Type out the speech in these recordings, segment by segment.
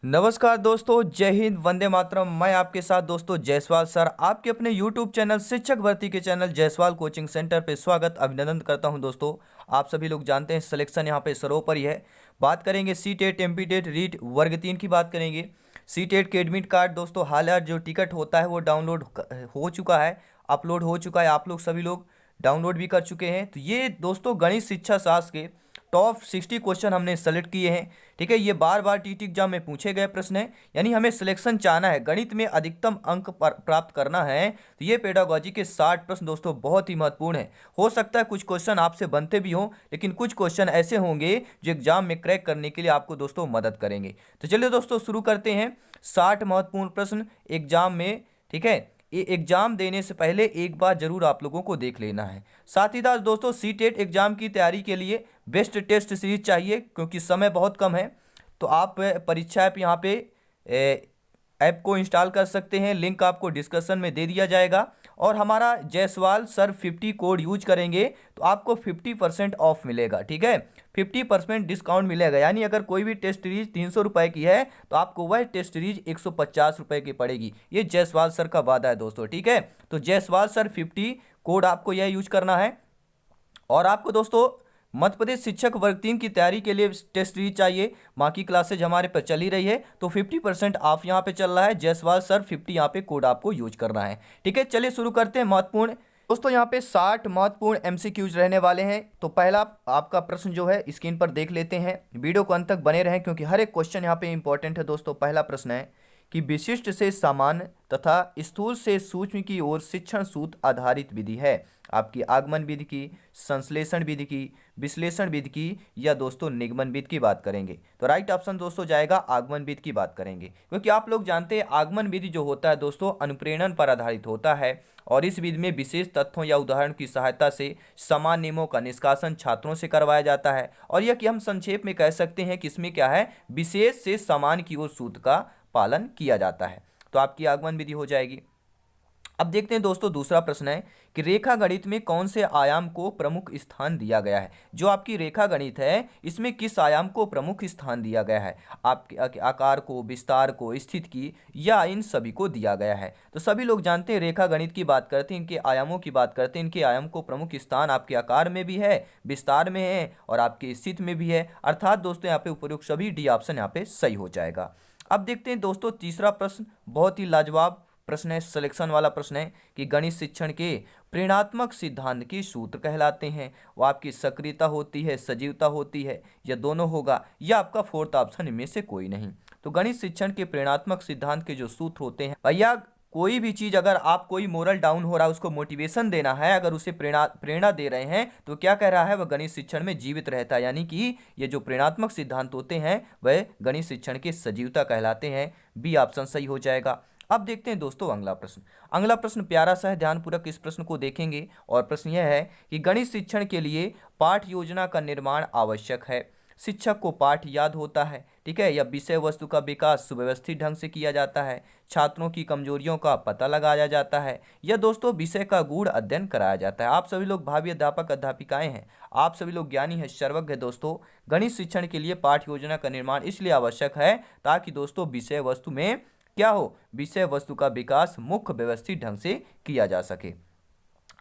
नमस्कार दोस्तों, जय हिंद, वंदे मातरम। मैं आपके साथ दोस्तों जायसवाल सर आपके अपने YouTube चैनल शिक्षक भर्ती के चैनल जायसवाल कोचिंग सेंटर पे स्वागत अभिनंदन करता हूं। दोस्तों आप सभी लोग जानते हैं सिलेक्शन यहां पे सरोपरि है। बात करेंगे C TET, MP TET, REET वर्ग 3 की बात करेंगे। सी टेट के एडमिट कार्ड दोस्तों हाल जो टिकट होता है वो डाउनलोड हो चुका है, अपलोड हो चुका है। आप लोग सभी लोग डाउनलोड भी कर चुके हैं। तो ये दोस्तों गणित शिक्षा शास्त्र के टॉप 60 क्वेश्चन हमने सेलेक्ट किए हैं। ठीक है, ये बार बार टीटी एग्जाम में पूछे गए प्रश्न है, यानी हमें सिलेक्शन चाहना है, गणित में अधिकतम अंक प्राप्त करना है। तो ये पेडागोजी के 60 प्रश्न दोस्तों बहुत ही महत्वपूर्ण है। हो सकता है कुछ क्वेश्चन आपसे बनते भी हों, लेकिन कुछ क्वेश्चन ऐसे होंगे जो एग्जाम में क्रैक करने के लिए आपको दोस्तों मदद करेंगे। तो चलिए दोस्तों शुरू करते हैं। 60 महत्वपूर्ण प्रश्न एग्जाम में। ठीक है, ये एग्जाम देने से पहले एक बार जरूर आप लोगों को देख लेना है। साथ ही साथ दोस्तों सी टेट एग्जाम की तैयारी के लिए बेस्ट टेस्ट सीरीज चाहिए, क्योंकि समय बहुत कम है। तो आप परीक्षा ऐप यहाँ पे ऐप को इंस्टॉल कर सकते हैं, लिंक आपको डिस्क्रिप्शन में दे दिया जाएगा। और हमारा जायसवाल सर 50 कोड यूज करेंगे तो आपको 50% ऑफ मिलेगा। ठीक है, 50% डिस्काउंट मिलेगा, यानी अगर कोई भी टेस्ट सीरीज 300 रुपये की है तो आपको वह टेस्ट सीरीज 150 रुपये की पड़ेगी। ये जायसवाल सर का वादा है दोस्तों। ठीक है, तो जायसवाल सर 50 कोड आपको यह यूज करना है। और आपको दोस्तों मध्य प्रदेश शिक्षक वर्ग 3 की तैयारी के लिए टेस्ट सीरीज चाहिए। बाकी क्लासेज हमारे पर चल ही रही है, तो 50% ऑफ यहाँ पे चल रहा है। जायसवाल सर 50 यहाँ पे कोड आपको यूज करना है। ठीक है, चलिए शुरू करते हैं। महत्वपूर्ण दोस्तों यहाँ पे 60 महत्वपूर्ण एमसीक्यूज रहने वाले हैं। तो पहला आपका प्रश्न जो है स्क्रीन पर देख लेते हैं। वीडियो को अंत तक बने रहें, क्योंकि हर एक क्वेश्चन यहाँ पे इंपॉर्टेंट है दोस्तों। पहला प्रश्न है कि विशिष्ट से सामान्य तथा स्थूल से सूक्ष्म की ओर शिक्षण सूत्र आधारित विधि है। आपकी आगमन विधि की, संश्लेषण विधि की, विश्लेषण विधि की, या दोस्तों निगमन विधि की बात करेंगे। तो राइट ऑप्शन दोस्तों जाएगा आगमन विधि की बात करेंगे, क्योंकि आप लोग जानते हैं आगमन विधि जो होता है दोस्तों अनुप्रेरण पर आधारित होता है। और इस विधि में विशेष तथ्यों या उदाहरण की सहायता से समान नियमों का निष्कासन छात्रों से करवाया जाता है। और यह कि हम संक्षेप में कह सकते हैं कि इसमें क्या है, विशेष से समान की ओर सूत्र का पालन किया जाता है। तो आपकी आगमन विधि हो जाएगी। अब देखते हैं दोस्तों दूसरा प्रश्न है कि रेखा गणित में कौन से आयाम को प्रमुख स्थान दिया गया है। जो आपकी रेखा गणित है इसमें किस आयाम को प्रमुख स्थान दिया गया है। आपके आकार को, विस्तार को, स्थिति की, या इन सभी को दिया गया है। तो सभी लोग जानते हैं रेखा गणित की बात करते हैं, इनके आयामों की बात करते हैं, इनके आयाम को प्रमुख स्थान आपके आकार में भी है, विस्तार में है और आपकी स्थिति में भी है। अर्थात दोस्तों यहाँ पे उपयुक्त सभी डी ऑप्शन यहाँ पे सही हो जाएगा। अब देखते हैं दोस्तों तीसरा प्रश्न, बहुत ही लाजवाब प्रश्न है, सिलेक्शन वाला प्रश्न है कि गणित शिक्षण के प्रेरणात्मक सिद्धांत के सूत्र कहलाते हैं। वो आपकी सक्रियता होती है, सजीवता होती है, या दोनों होगा, या आपका फोर्थ ऑप्शन इनमें से कोई नहीं। तो गणित शिक्षण के प्रेरणात्मक सिद्धांत के जो सूत्र होते हैं भैया, कोई भी चीज अगर आप कोई मोरल डाउन हो रहा है उसको मोटिवेशन देना है, अगर उसे प्रेरणा प्रेरणा दे रहे हैं, तो क्या कह रहा है, वह गणित शिक्षण में जीवित रहता है। यानी कि ये जो प्रेरणात्मक सिद्धांत होते हैं वह गणित शिक्षण के सजीवता कहलाते हैं। बी ऑप्शन सही हो जाएगा। अब देखते हैं दोस्तों अगला प्रश्न। अगला प्रश्न प्यारा सा है, ध्यानपूर्वक इस प्रश्न को देखेंगे। और प्रश्न यह है कि गणित शिक्षण के लिए पाठ योजना का निर्माण आवश्यक है। शिक्षक को पाठ याद होता है, ठीक है, या विषय वस्तु का विकास सुव्यवस्थित ढंग से किया जाता है, छात्रों की कमजोरियों का पता लगाया जाता है, या दोस्तों विषय का गूढ़ अध्ययन कराया जाता है। आप सभी लोग भावी अध्यापक अध्यापिकाएं हैं, आप सभी लोग ज्ञानी हैं, सर्वज्ञ हैं दोस्तों। गणित शिक्षण के लिए पाठ योजना का निर्माण इसलिए आवश्यक है ताकि दोस्तों विषय वस्तु में क्या हो, विषय वस्तु का विकास मुख्य व्यवस्थित ढंग से किया जा सके।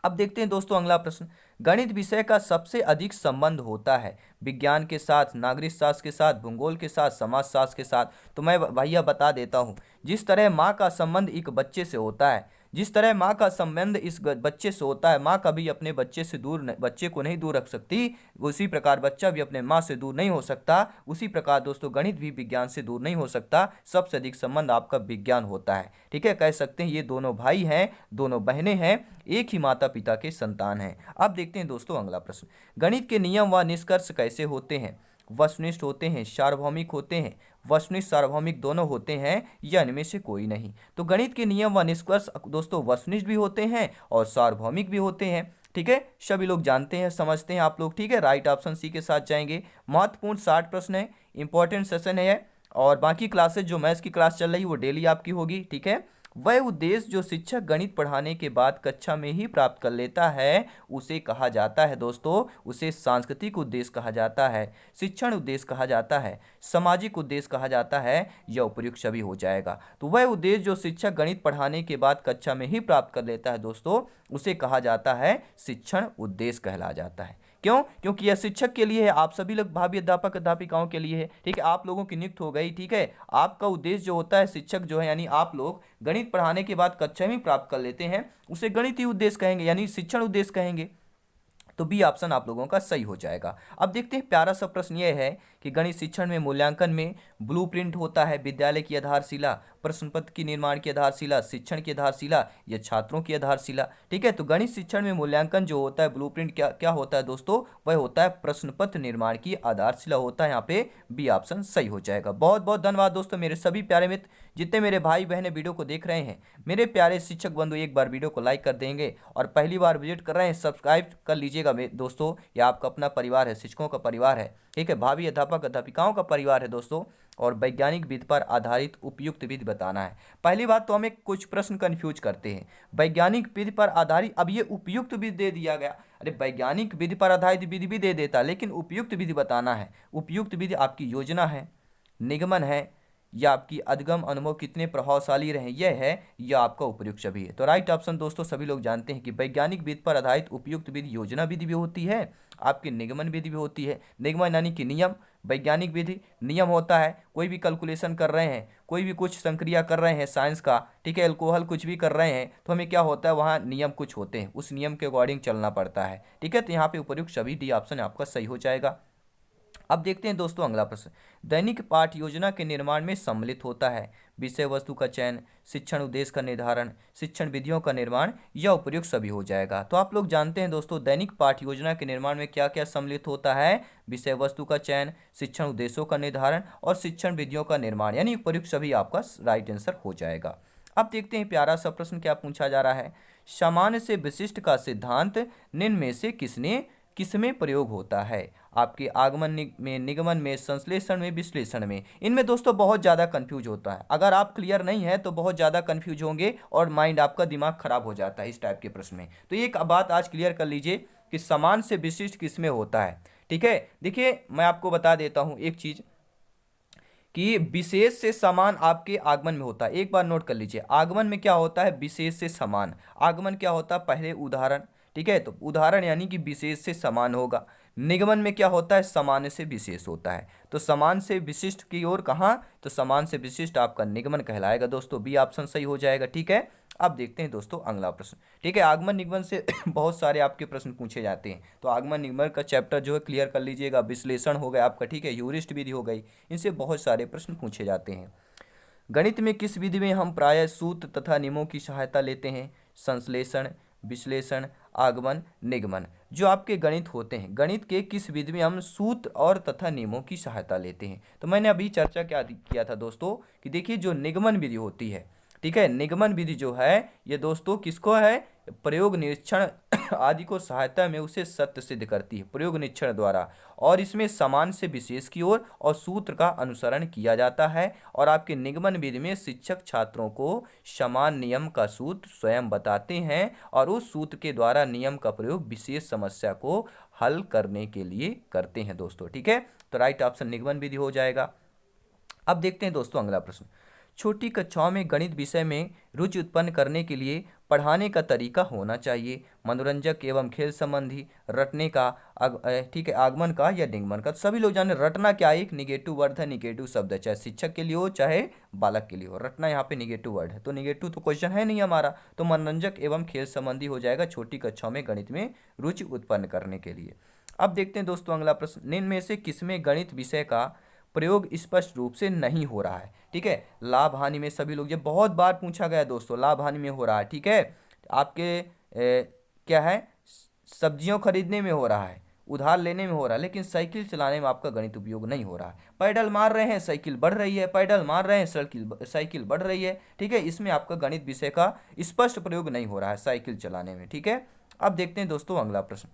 अब देखते हैं दोस्तों अगला प्रश्न। गणित विषय का सबसे अधिक संबंध होता है विज्ञान के साथ, नागरिक शास्त्र के साथ, भूगोल के साथ, समाज शास्त्र के साथ। तो मैं भैया बता देता हूँ, जिस तरह माँ का संबंध एक बच्चे से होता है, जिस तरह माँ का संबंध इस बच्चे से होता है, माँ कभी अपने बच्चे से बच्चे को नहीं दूर रख सकती, उसी प्रकार बच्चा भी अपने माँ से दूर नहीं हो सकता। उसी प्रकार दोस्तों गणित भी विज्ञान से दूर नहीं हो सकता। सबसे अधिक संबंध आपका विज्ञान होता है। ठीक है, कह सकते हैं ये दोनों भाई हैं, दोनों बहनें हैं, एक ही माता पिता के संतान हैं। अब देखते हैं दोस्तों अगला प्रश्न। गणित के नियम व निष्कर्ष कैसे होते हैं। वस्तुनिष्ठ होते हैं, सार्वभौमिक होते हैं, वस्तुनिष्ठ सार्वभौमिक दोनों होते हैं, या इनमें से कोई नहीं। तो गणित के नियम व निष्कर्ष दोस्तों वस्तुनिष्ठ भी होते हैं और सार्वभौमिक भी होते हैं। ठीक है, सभी लोग जानते हैं, समझते हैं आप लोग। ठीक है, राइट ऑप्शन सी के साथ जाएंगे। महत्वपूर्ण 60 प्रश्न है, इंपॉर्टेंट सेशन है। और बाकी क्लासेज जो मैथ्स की क्लास चल रही है वो डेली आपकी होगी। ठीक है, वह उद्देश्य जो शिक्षक गणित पढ़ाने के बाद कक्षा में ही प्राप्त कर लेता है उसे कहा जाता है दोस्तों, उसे सांस्कृतिक उद्देश्य कहा जाता है, शिक्षण उद्देश्य कहा जाता है, सामाजिक उद्देश्य कहा जाता है, या उपर्युक्त सभी हो जाएगा। तो वह उद्देश्य जो शिक्षक गणित पढ़ाने के बाद कक्षा में ही प्राप्त कर लेता है दोस्तों, उसे कहा जाता है शिक्षण उद्देश्य कहला जाता है। क्यों? क्योंकि यह शिक्षक के लिए है, आप सभी लोग भावी अध्यापक अध्यापिकाओं के लिए है। ठीक है, आप लोगों की नियुक्त हो गई। ठीक है, आपका उद्देश्य जो होता है, शिक्षक जो है यानी आप लोग गणित पढ़ाने के बाद कक्षा में प्राप्त कर लेते हैं, उसे गणितीय उद्देश्य कहेंगे यानी शिक्षण उद्देश्य कहेंगे। तो बी ऑप्शन आप लोगों का सही हो जाएगा। अब देखते हैं प्यारा सा प्रश्न यह है कि गणित शिक्षण में मूल्यांकन में ब्लूप्रिंट होता है विद्यालय की आधारशिला, प्रश्न पत्र की निर्माण की आधारशिला, शिक्षण की आधारशिला या छात्रों की आधारशिला। ठीक है, तो गणित शिक्षण में मूल्यांकन जो होता है ब्लूप्रिंट क्या क्या होता है दोस्तों, वह होता है प्रश्न पत्र निर्माण की आधारशिला होता है। यहाँ पे बी ऑप्शन सही हो जाएगा। बहुत बहुत धन्यवाद दोस्तों मेरे सभी प्यारे मित्र, जितने मेरे भाई बहने वीडियो को देख रहे हैं। मेरे प्यारे शिक्षक बंधु एक बार वीडियो को लाइक कर देंगे और पहली बार विजिट कर रहे हैं सब्सक्राइब कर लीजिएगा दोस्तों। यह आपका अपना परिवार है, शिक्षकों का परिवार है। ठीक है, भावी अध्यापक अध्यापिकाओं का परिवार है दोस्तों। और वैज्ञानिक विधि पर आधारित उपयुक्त विधि बताना है। पहली बात तो हमें कुछ प्रश्न कंफ्यूज करते हैं, वैज्ञानिक विधि पर आधारित, अब ये उपयुक्त विधि दे दिया गया। अरे वैज्ञानिक विधि पर आधारित विधि भी दे देता, लेकिन उपयुक्त विधि बताना है। उपयुक्त विधि आपकी योजना है, निगमन है, या आपकी अधिगम अनुभव कितने प्रभावशाली रहे यह है, या आपका उपर्युक्त सभी है। तो राइट ऑप्शन दोस्तों सभी लोग जानते हैं कि वैज्ञानिक विधि पर आधारित उपयुक्त विधि योजना विधि भी होती है, आपकी निगमन विधि भी होती है। निगमन यानी कि नियम, वैज्ञानिक विधि नियम होता है, कोई भी कैलकुलेशन कर रहे हैं, कोई भी कुछ संक्रिया कर रहे हैं साइंस का, ठीक है, अल्कोहल कुछ भी कर रहे हैं, तो हमें क्या होता है वहाँ नियम कुछ होते हैं, उस नियम के अकॉर्डिंग चलना पड़ता है। ठीक है, तो यहाँ पे उपर्युक्त सभी डी ऑप्शन आपका सही हो जाएगा। अब देखते हैं दोस्तों अगला प्रश्न, दैनिक पाठ योजना के निर्माण में सम्मिलित होता है विषय वस्तु का चयन, शिक्षण उद्देश्य का निर्धारण, शिक्षण विधियों का निर्माण, या उपर्युक्त सभी हो जाएगा। तो आप लोग जानते हैं दोस्तों दैनिक पाठ योजना के निर्माण में क्या क्या सम्मिलित होता है, विषय वस्तु का चयन, शिक्षण उद्देश्यों का निर्धारण और शिक्षण विधियों का निर्माण, यानी उपर्युक्त सभी आपका राइट आंसर हो जाएगा। अब देखते हैं प्यारा सा प्रश्न क्या पूछा जा रहा है, सामान्य से विशिष्ट का सिद्धांत निम्न में से किसमें प्रयोग होता है, आपके आगमन में, निगमन में, संश्लेषण में, विश्लेषण में। इनमें दोस्तों बहुत ज़्यादा कंफ्यूज होता है, अगर आप क्लियर नहीं है तो बहुत ज़्यादा कंफ्यूज होंगे और माइंड आपका दिमाग खराब हो जाता है इस टाइप के प्रश्न में। तो एक बात आज क्लियर कर लीजिए कि समान से विशिष्ट किसमें होता है। ठीक है, देखिए मैं आपको बता देता हूँ एक चीज़ कि विशेष से समान आपके आगमन में होता है। एक बार नोट कर लीजिए, आगमन में क्या होता है, विशेष से समान। आगमन क्या होता है, पहले उदाहरण, ठीक है, तो उदाहरण यानी कि विशेष से समान होगा। निगमन में क्या होता है, सामान्य से विशेष होता है। तो समान से विशिष्ट की ओर कहाँ, तो समान से विशिष्ट आपका निगमन कहलाएगा दोस्तों, बी ऑप्शन सही हो जाएगा। ठीक है, अब देखते हैं दोस्तों अगला प्रश्न। ठीक है, आगमन निगमन से बहुत सारे आपके प्रश्न पूछे जाते हैं, तो आगमन निगमन का चैप्टर जो है क्लियर कर लीजिएगा। विश्लेषण हो गया आपका, ठीक है, ह्यूरिस्ट विधि हो गई, इनसे बहुत सारे प्रश्न पूछे जाते हैं। गणित में किस विधि में हम प्रायः सूत्र तथा नियमों की सहायता लेते हैं, संश्लेषण, विश्लेषण, आगमन, निगमन। जो आपके गणित होते हैं, गणित के किस विधि में हम सूत्र और तथा नियमों की सहायता लेते हैं। तो मैंने अभी चर्चा क्या किया था दोस्तों कि देखिए जो निगमन विधि होती है, ठीक है, निगमन विधि जो है ये दोस्तों किसको है, प्रयोग निरीक्षण आदि को सहायता में उसे सत्य सिद्ध करती है प्रयोग निरीक्षण द्वारा, और इसमें समान से विशेष की ओर और सूत्र का अनुसरण किया जाता है। और आपके निगमन विधि में शिक्षक छात्रों को समान नियम का सूत्र स्वयं बताते हैं और उस सूत्र के द्वारा नियम का प्रयोग विशेष समस्या को हल करने के लिए करते हैं दोस्तों। ठीक है, तो राइट ऑप्शन निगमन विधि हो जाएगा। अब देखते हैं दोस्तों अगला प्रश्न, छोटी कक्षाओं में गणित विषय में रुचि उत्पन्न करने के लिए पढ़ाने का तरीका होना चाहिए, मनोरंजक एवं खेल संबंधी, रटने का, ठीक है, आगमन का या निगमन का। तो सभी लोग जाने रटना क्या है, एक निगेटिव वर्ड है, निगेटिव शब्द है, चाहे शिक्षक के लिए हो चाहे बालक के लिए हो। रटना यहाँ पे निगेटिव वर्ड है, तो निगेटिव तो क्वेश्चन है नहीं हमारा, तो मनोरंजक एवं खेल संबंधी हो जाएगा, छोटी कक्षाओं में गणित में रुचि उत्पन्न करने के लिए। अब देखते हैं दोस्तों अगला प्रश्न, निम्न में से किसमें गणित विषय का प्रयोग स्पष्ट रूप से नहीं हो रहा है। ठीक है, लाभ हानि में सभी लोग, ये बहुत बार पूछा गया दोस्तों, लाभ हानि में हो रहा है। ठीक है, आपके क्या है, सब्जियों खरीदने में हो रहा है, उधार लेने में हो रहा है, लेकिन साइकिल चलाने में आपका गणित उपयोग नहीं हो रहा है। पैडल मार रहे हैं, साइकिल बढ़ रही है, पैडल मार रहे हैं, साइकिल बढ़ रही है। ठीक है, इसमें आपका गणित विषय का स्पष्ट प्रयोग नहीं हो रहा है साइकिल चलाने में। ठीक है, अब देखते हैं दोस्तों अगला प्रश्न,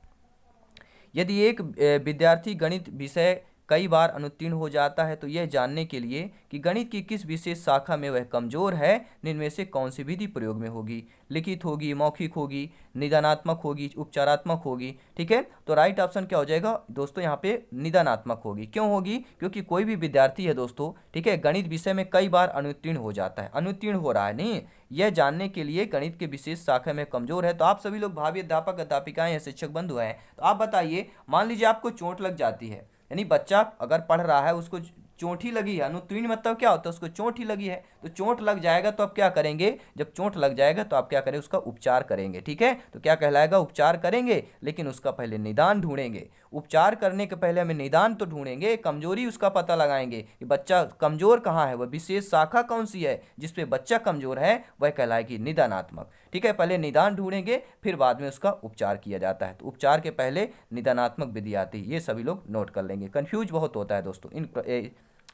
यदि एक विद्यार्थी गणित विषय कई बार अनुत्तीर्ण हो जाता है, तो यह जानने के लिए कि गणित की किस विशेष शाखा में वह कमजोर है, इनमें से कौन सी विधि प्रयोग में होगी, लिखित होगी, मौखिक होगी, निदानात्मक होगी, उपचारात्मक होगी। ठीक है, तो राइट ऑप्शन क्या हो जाएगा दोस्तों, यहाँ पे निदानात्मक होगी। क्यों होगी? क्योंकि कोई भी विद्यार्थी है दोस्तों, ठीक है, गणित विषय में कई बार अनुत्तीर्ण हो जाता है, अनुत्तीर्ण हो रहा है नहीं, यह जानने के लिए गणित के विशेष शाखा में कमजोर है। तो आप सभी लोग भावी अध्यापक अध्यापिकाएं हैं, शिक्षक बंधु हैं, तो आप बताइए, मान लीजिए आपको चोट लग जाती है, यानी बच्चा अगर पढ़ रहा है, उसको चोट ही लगी है, अनुत्तीर्ण मतलब क्या होता है, उसको चोट ही लगी है, तो चोट लग जाएगा तो आप क्या करेंगे, जब चोट लग जाएगा तो आप क्या करें, उसका उपचार करेंगे। ठीक है, तो क्या कहलाएगा, उपचार करेंगे, लेकिन उसका पहले निदान ढूंढेंगे। उपचार करने के पहले हमें निदान तो ढूंढेंगे, कमजोरी उसका पता लगाएंगे कि बच्चा कमजोर कहाँ है, वह विशेष शाखा कौन सी है जिसपे बच्चा कमजोर है, वह कहलाएगी निदानात्मक। ठीक है, पहले निदान ढूंढेंगे, फिर बाद में उसका उपचार किया जाता है। तो उपचार के पहले निदानात्मक विधि आती है, ये सभी लोग नोट कर लेंगे। कंफ्यूज बहुत होता है दोस्तों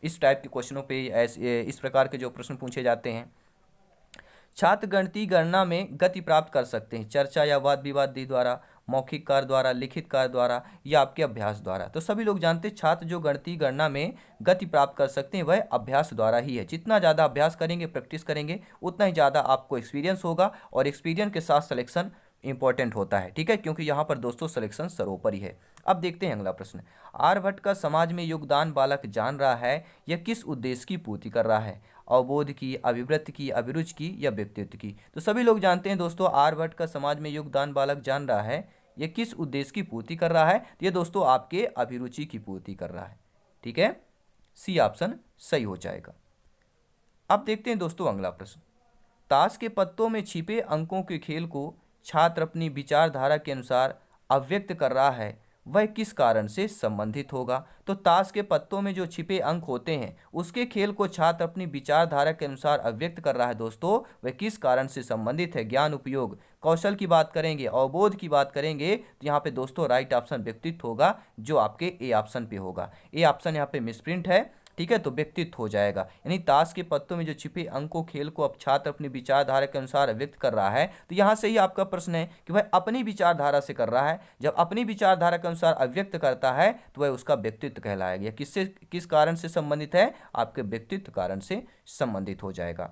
इस टाइप के क्वेश्चनों पे, ऐसे इस प्रकार के जो प्रश्न पूछे जाते हैं। छात्र गणितीय गणना में गति प्राप्त कर सकते हैं चर्चा या वाद विवाद द्वारा, मौखिक कार्य द्वारा, लिखित कार्य द्वारा या आपके अभ्यास द्वारा। तो सभी लोग जानते हैं छात्र जो गणितीय गणना में गति प्राप्त कर सकते हैं वह अभ्यास द्वारा ही है। जितना ज़्यादा अभ्यास करेंगे, प्रैक्टिस करेंगे, उतना ही ज़्यादा आपको एक्सपीरियंस होगा, और एक्सपीरियंस के साथ सिलेक्शन इंपॉर्टेंट होता है। ठीक है, क्योंकि यहाँ पर दोस्तों सिलेक्शन सर्वोपरि है। अब देखते हैं अगला प्रश्न। आर्यभट्ट का समाज में योगदान बालक जान रहा है, यह किस उद्देश्य की पूर्ति कर रहा है, अवबोध की, अभिवृत्ति की, अभिरुचि की या व्यक्तित्व की। तो सभी लोग जानते हैं दोस्तों, आर्यभट्ट का समाज में योगदान बालक जान रहा है, यह किस उद्देश्य की पूर्ति कर रहा है, तो ये दोस्तों आपके अभिरुचि की पूर्ति कर रहा है। ठीक है, सी ऑप्शन सही हो जाएगा। अब देखते हैं दोस्तों अगला प्रश्न। ताश के पत्तों में छिपे अंकों के खेल को छात्र अपनी विचारधारा के अनुसार अव्यक्त कर रहा है, वह किस कारण से संबंधित होगा। तो ताश के पत्तों में जो छिपे अंक होते हैं, उसके खेल को छात्र अपनी विचारधारा के अनुसार अव्यक्त कर रहा है दोस्तों, वह किस कारण से संबंधित है। ज्ञान, उपयोग, कौशल की बात करेंगे, अवबोध की बात करेंगे, तो यहाँ पे दोस्तों राइट ऑप्शन व्यक्तित्व होगा, जो आपके ए ऑप्शन पे होगा। ए ऑप्शन यहाँ पे मिसप्रिंट है। ठीक है, तो व्यक्तित्व हो जाएगा। यानी ताश के पत्तों में जो छिपे अंकों खेल को अब छात्र अपनी विचारधारा के अनुसार व्यक्त कर रहा है, तो यहाँ से ही आपका प्रश्न है कि वह अपनी विचारधारा से कर रहा है। जब अपनी विचारधारा के अनुसार अव्यक्त करता है तो वह उसका व्यक्तित्व कहलाएगा। किससे, किस कारण से संबंधित है, आपके व्यक्तित्व कारण से संबंधित हो जाएगा।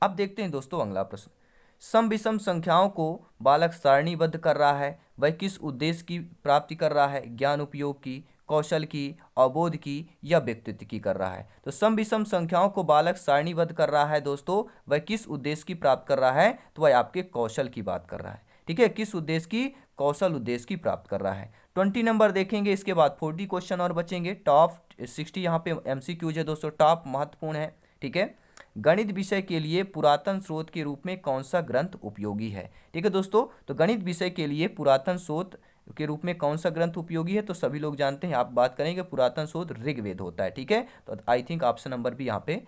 अब देखते हैं दोस्तों अगला प्रश्न। सम विषम संख्याओं को बालक सारणीबद्ध कर रहा है, वह किस उद्देश्य की प्राप्ति कर रहा है, ज्ञान, उपयोग की, कौशल की, अवबोध की या व्यक्तित्व की कर रहा है। तो सम विषम संख्याओं को बालक सारणीबद्ध कर रहा है दोस्तों, वह किस उद्देश्य की प्राप्त कर रहा है, तो वह आपके कौशल की बात कर रहा है। ठीक है, किस उद्देश्य की, कौशल उद्देश्य की प्राप्त कर रहा है। 20 नंबर देखेंगे, इसके बाद 40 क्वेश्चन और बचेंगे। टॉप 60 यहाँ पे MCQs है दोस्तों, टॉप महत्वपूर्ण है। ठीक है, गणित विषय के लिए पुरातन स्रोत के रूप में कौन सा ग्रंथ उपयोगी है। ठीक है दोस्तों, तो गणित विषय के लिए पुरातन स्रोत के रूप में कौन सा ग्रंथ उपयोगी है, तो सभी लोग जानते हैं, आप बात करेंगे पुरातन स्रोत ऋग्वेद होता है। ठीक है, तो आई थिंक ऑप्शन नंबर भी यहाँ पे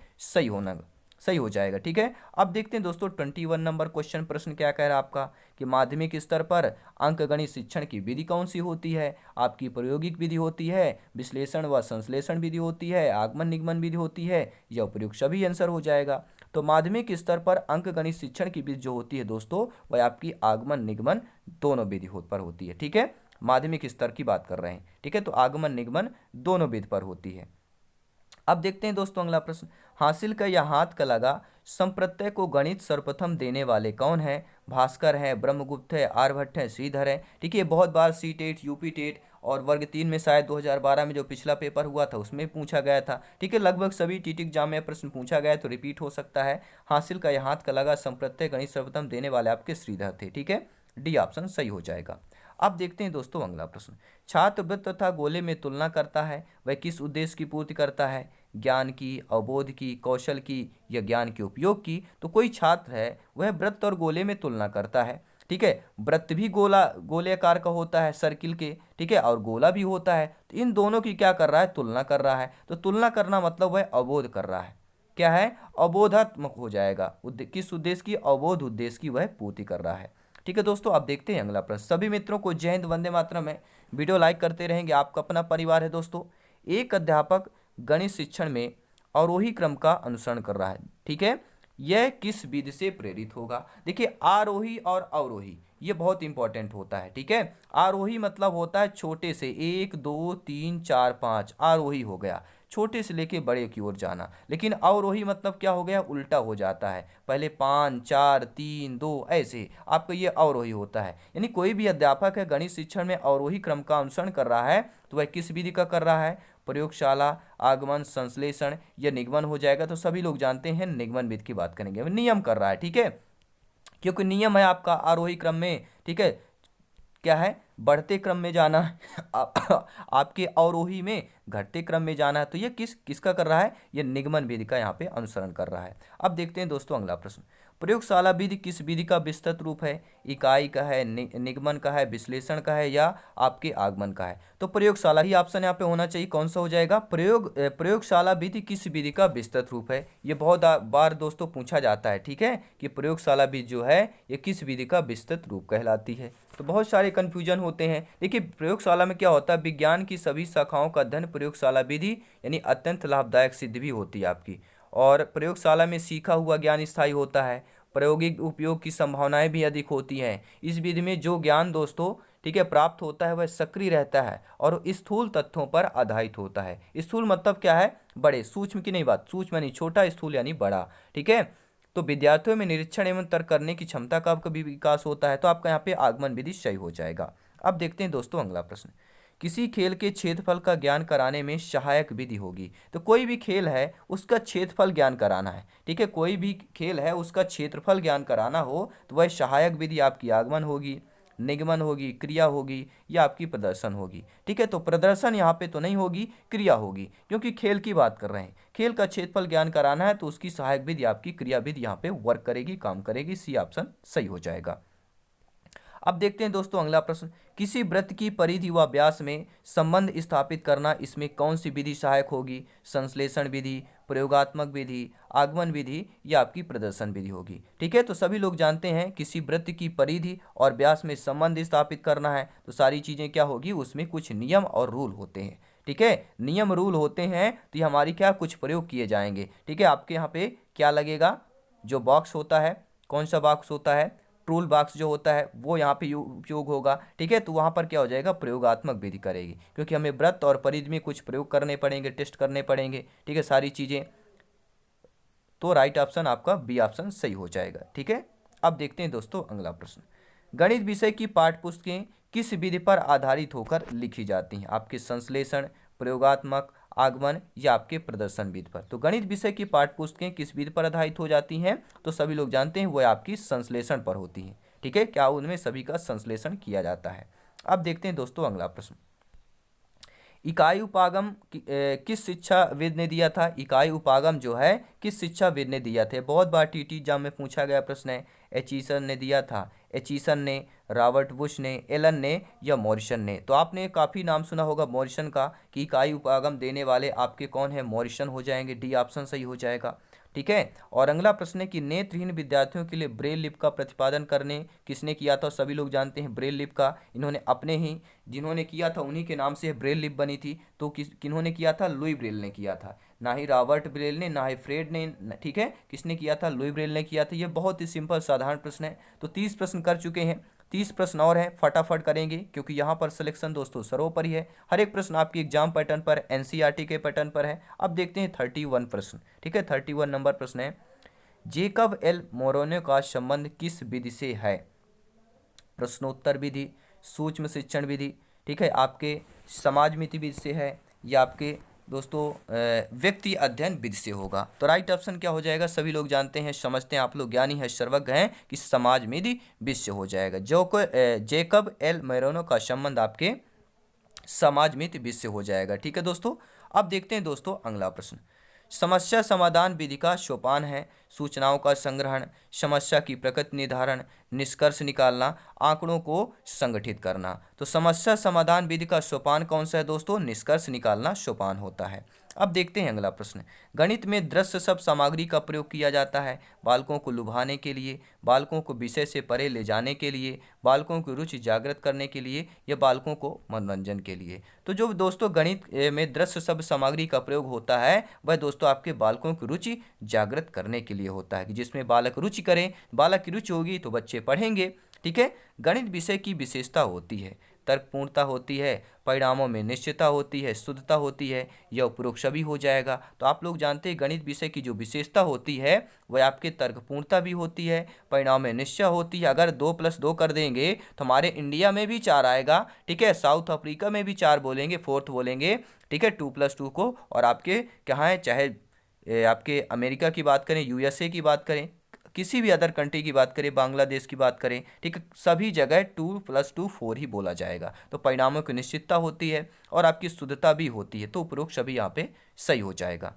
सही हो जाएगा। ठीक है, अब देखते हैं दोस्तों 21 नंबर क्वेश्चन, प्रश्न क्या कह रहा है आपका कि माध्यमिक स्तर पर अंकगणित शिक्षण की विधि कौन सी होती है। आपकी प्रायोगिक विधि होती है, विश्लेषण व संश्लेषण विधि होती है, आगमन निगमन विधि होती है, या उपयुक्त, सभी आंसर हो जाएगा। तो माध्यमिक स्तर पर अंकगणित शिक्षण की विधि जो होती है दोस्तों, वह आपकी आगमन निगमन दोनों विधि पर होती है। ठीक है, माध्यमिक स्तर की बात कर रहे हैं। ठीक है, तो आगमन निगमन दोनों विधि पर होती है। अब देखते हैं दोस्तों अगला प्रश्न। हासिल का या हाथ का लगा संप्रत्यय को गणित सर्वप्रथम देने वाले कौन है। भास्कर है, ब्रह्मगुप्त है, आर्यभट्ट है, श्रीधर है। ठीक है, बहुत बार सी टेट, यूपी टेट और वर्ग 3 में शायद 2012 में जो पिछला पेपर हुआ था उसमें पूछा गया था। ठीक है, लगभग सभी टीट एग्जाम में प्रश्न पूछा गया है, तो रिपीट हो सकता है। हासिल का या हाथ का लगा संप्रत्यय गणित सर्वप्रथम देने वाले आपके श्रीधर थे। ठीक है, डी ऑप्शन सही हो जाएगा। अब देखते हैं दोस्तों अगला प्रश्न। छात्र वृत्त तथा गोले में तुलना करता है, वह किस उद्देश्य की पूर्ति करता है, ज्ञान की, अवबोध की, कौशल की या ज्ञान के उपयोग की। तो कोई छात्र है वह वृत्त और गोले में तुलना करता है। ठीक है, वृत्त भी गोलाकार का होता है, सर्किल के। ठीक है, और गोला भी होता है, तो इन दोनों की क्या कर रहा है, तुलना कर रहा है। तो तुलना करना मतलब वह अवबोध कर रहा है। क्या है, अवबोधात्मक हो जाएगा। किस उद्देश्य की, अवबोध उद्देश्य की वह पूर्ति कर रहा है। ठीक है दोस्तों, अब देखते हैं अगला प्रश्न। सभी मित्रों को जय हिंद, वंदे मातरम है। वीडियो लाइक करते रहेंगे, आपका अपना परिवार है दोस्तों। एक अध्यापक गणित शिक्षण में आरोही क्रम का अनुसरण कर रहा है। ठीक है, यह किस विधि से प्रेरित होगा। देखिए, आरोही और अवरोही ये बहुत इंपॉर्टेंट होता है। ठीक है, आरोही मतलब होता है छोटे से, 1 2 3 4 5 आरोही हो गया, छोटे से लेके बड़े की ओर जाना। लेकिन अवरोही मतलब क्या हो गया, उल्टा हो जाता है, पहले 5 4 3 2 ऐसे आपका ये अवरोही होता है। यानी कोई भी अध्यापक है गणित शिक्षण में अवरोही क्रम का अनुसरण कर रहा है तो वह किस विधि का कर रहा है, प्रयोगशाला, आगमन, संश्लेषण या निगमन हो जाएगा। तो सभी लोग जानते हैं निगमन विधि की बात करेंगे, नियम कर रहा है। ठीक है, क्योंकि नियम है आपका आरोही क्रम में। ठीक है, क्या है, बढ़ते क्रम में जाना है आपके अवरोही में घटते क्रम में जाना है। तो ये किसका कर रहा है, ये निगमन विधि का यहाँ पे अनुसरण कर रहा है। अब देखते हैं दोस्तों अगला प्रश्न, प्रयोगशाला विधि किस विधि का विस्तृत रूप है, इकाई का है, निगमन का है, विश्लेषण का है या आपके आगमन का है। तो प्रयोगशाला ही ऑप्शन यहाँ पे होना चाहिए, कौन सा हो जाएगा, प्रयोगशाला विधि किस विधि का विस्तृत रूप है। ये बहुत बार दोस्तों पूछा जाता है। ठीक है, कि प्रयोगशाला विधि जो है ये किस विधि का विस्तृत रूप कहलाती है। तो बहुत सारे कन्फ्यूजन होते हैं। देखिए प्रयोगशाला में क्या होता है, विज्ञान की सभी शाखाओं का अध्ययन प्रयोगशाला विधि यानी अत्यंत लाभदायक सिद्ध भी होती है आपकी। और प्रयोगशाला में सीखा हुआ ज्ञान स्थायी होता है, प्रायोगिक उपयोग की संभावनाएं भी अधिक होती हैं। इस विधि में जो ज्ञान दोस्तों ठीक है प्राप्त होता है वह सक्रिय रहता है और स्थूल तथ्यों पर आधारित होता है। स्थूल मतलब क्या है, बड़े, सूक्ष्म की नहीं बात, सूक्ष्म यानी छोटा, स्थूल यानी बड़ा। ठीक है, तो विद्यार्थियों में निरीक्षण एवं तर्क करने की क्षमता का आपका भी विकास होता है। तो आपका यहाँ पे आगमन विधि सही हो जाएगा। अब देखते हैं दोस्तों अगला प्रश्न, किसी खेल के क्षेत्रफल का ज्ञान कराने में सहायक विधि होगी। तो कोई भी खेल है उसका क्षेत्रफल ज्ञान कराना है। ठीक है, कोई भी खेल है उसका क्षेत्रफल ज्ञान कराना हो तो वह सहायक विधि आपकी आगमन होगी, निगमन होगी, क्रिया होगी या आपकी प्रदर्शन होगी। ठीक है, तो प्रदर्शन यहाँ पे तो नहीं होगी, क्रिया होगी, क्योंकि खेल की बात कर रहे हैं। खेल का क्षेत्रफल ज्ञान कराना है तो उसकी सहायक विधि आपकी क्रिया विधि यहाँ पे वर्क करेगी, काम करेगी। सी ऑप्शन सही हो जाएगा। अब देखते हैं दोस्तों अगला प्रश्न, किसी वृत्त की परिधि व व्यास में संबंध स्थापित करना, इसमें कौन सी विधि सहायक होगी, संश्लेषण विधि, प्रयोगात्मक विधि, आगमन विधि या आपकी प्रदर्शन विधि होगी। ठीक है, तो सभी लोग जानते हैं किसी वृत्त की परिधि और व्यास में संबंध स्थापित करना है तो सारी चीजें क्या होगी, उसमें कुछ नियम और रूल होते हैं। ठीक है, नियम रूल होते हैं तो ये हमारी क्या कुछ प्रयोग किए जाएंगे। ठीक है, आपके यहाँ पे क्या लगेगा, जो बॉक्स होता है, कौन सा बॉक्स होता है, टूल बॉक्स जो होता है वो यहाँ पे उपयोग होगा। ठीक है, तो वहाँ पर क्या हो जाएगा, प्रयोगात्मक विधि करेगी, क्योंकि हमें वृत्त और परिधि में कुछ प्रयोग करने पड़ेंगे, टेस्ट करने पड़ेंगे। ठीक है, सारी चीज़ें, तो राइट ऑप्शन आपका बी ऑप्शन सही हो जाएगा। ठीक है, अब देखते हैं दोस्तों अगला प्रश्न, गणित विषय की पाठ्यपुस्तकें किस विधि पर आधारित होकर लिखी जाती हैं, आपके संश्लेषण, प्रयोगात्मक, आगमन या आपके प्रदर्शन विधि पर। तो गणित विषय की पाठ्यपुस्तकें किस विधि पर आधारित हो जाती हैं, तो सभी लोग जानते हैं वह आपकी संश्लेषण पर होती हैं। ठीक है, क्या उनमें सभी का संश्लेषण किया जाता है। अब देखते हैं दोस्तों अगला प्रश्न, इकाई उपागम किस शिक्षाविद ने दिया था, इकाई उपागम जो है किस शिक्षाविद ने दिया था। बहुत बार टीटी एग्जाम में पूछा गया प्रश्न है। एचिसन ने दिया था, एचिसन ने, रॉबर्ट बुश ने, एलन ने या मॉरिसन ने। तो आपने काफ़ी नाम सुना होगा मॉरिसन का, कि इकाई उपागम देने वाले आपके कौन है, मॉरिसन हो जाएंगे, डी ऑप्शन सही हो जाएगा। ठीक है, और अगला प्रश्न है कि नेत्रहीन विद्यार्थियों के लिए ब्रेल लिपि का प्रतिपादन करने किसने किया था। सभी लोग जानते हैं ब्रेल लिपि का, इन्होंने अपने ही, जिन्होंने किया था उन्हीं के नाम से ब्रेल लिपि बनी थी। तो किन्होंने किया था, लुई ब्रेल ने किया था, ना ही रॉबर्ट ब्रेल ने, ना ही फ्रेड ने। ठीक है, किसने किया था, लुई ब्रेल ने किया था। ये बहुत ही सिंपल साधारण प्रश्न है। तो 30 प्रश्न कर चुके हैं, 30 प्रश्न और हैं, फटाफट करेंगे क्योंकि यहाँ पर सिलेक्शन दोस्तों सर्वोपरि है। हर एक प्रश्न आपकी एग्जाम पैटर्न पर, एनसीईआरटी के पैटर्न पर है। अब देखते हैं 31 प्रश्न। ठीक है, 31 नंबर प्रश्न है, जेकब एल मोरोनो का संबंध किस विधि से है, प्रश्नोत्तर विधि, सूक्ष्म शिक्षण विधि, ठीक है, आपके समाज मिति विधि से है या आपके दोस्तों व्यक्ति अध्ययन विधि से होगा। तो राइट ऑप्शन क्या हो जाएगा, सभी लोग जानते हैं, समझते हैं, आप लोग ज्ञानी हैं, सर्वज्ञ हैं, कि समाज मिति विधि से हो जाएगा। जेकब एल मोरोनो का संबंध आपके समाज मिति विधि से हो जाएगा। ठीक है दोस्तों, अब देखते हैं दोस्तों अगला प्रश्न, समस्या समाधान विधि का सोपान है सूचनाओं का संग्रहण, समस्या की प्रकृति निर्धारण, निष्कर्ष निकालना, आंकड़ों को संगठित करना। तो समस्या समाधान विधि का सोपान कौन सा है दोस्तों, निष्कर्ष निकालना सोपान होता है। अब देखते हैं अगला प्रश्न, गणित में दृश्य शब्द सामग्री का प्रयोग किया जाता है बालकों को लुभाने के लिए, बालकों को विषय से परे ले जाने के लिए, बालकों की रुचि जागृत करने के लिए या बालकों को मनोरंजन के लिए। तो जो दोस्तों गणित में दृश्य शब्द सामग्री का प्रयोग होता है वह दोस्तों आपके बालकों की रुचि जागृत करने के लिए होता है, कि जिसमें बालक रुचि करें, बालक की रुचि होगी तो बच्चे पढ़ेंगे। ठीक है। गणित विषय की विशेषता होती है, तर्कपूर्णता होती है, परिणामों में निश्चितता होती है, शुद्धता होती है, यह उपरोक्त सभी हो जाएगा। तो आप लोग जानते हैं गणित विषय की जो विशेषता होती है वह आपके तर्कपूर्णता भी होती है, परिणाम में निश्चय होती है। अगर 2+2 कर देंगे तो हमारे इंडिया में भी 4 आएगा, ठीक है, साउथ अफ्रीका में भी 4 बोलेंगे, 4th बोलेंगे, ठीक है, 2+2 को। और आपके कहाँ है, चाहे आपके अमेरिका की बात करें, यूएसए की बात करें, किसी भी अदर कंट्री की बात करें, बांग्लादेश की बात करें, ठीक है, सभी जगह 2+2 4 ही बोला जाएगा। तो परिणामों की निश्चितता होती है और आपकी शुद्धता भी होती है, तो उपरोक्त सभी यहाँ पे सही हो जाएगा।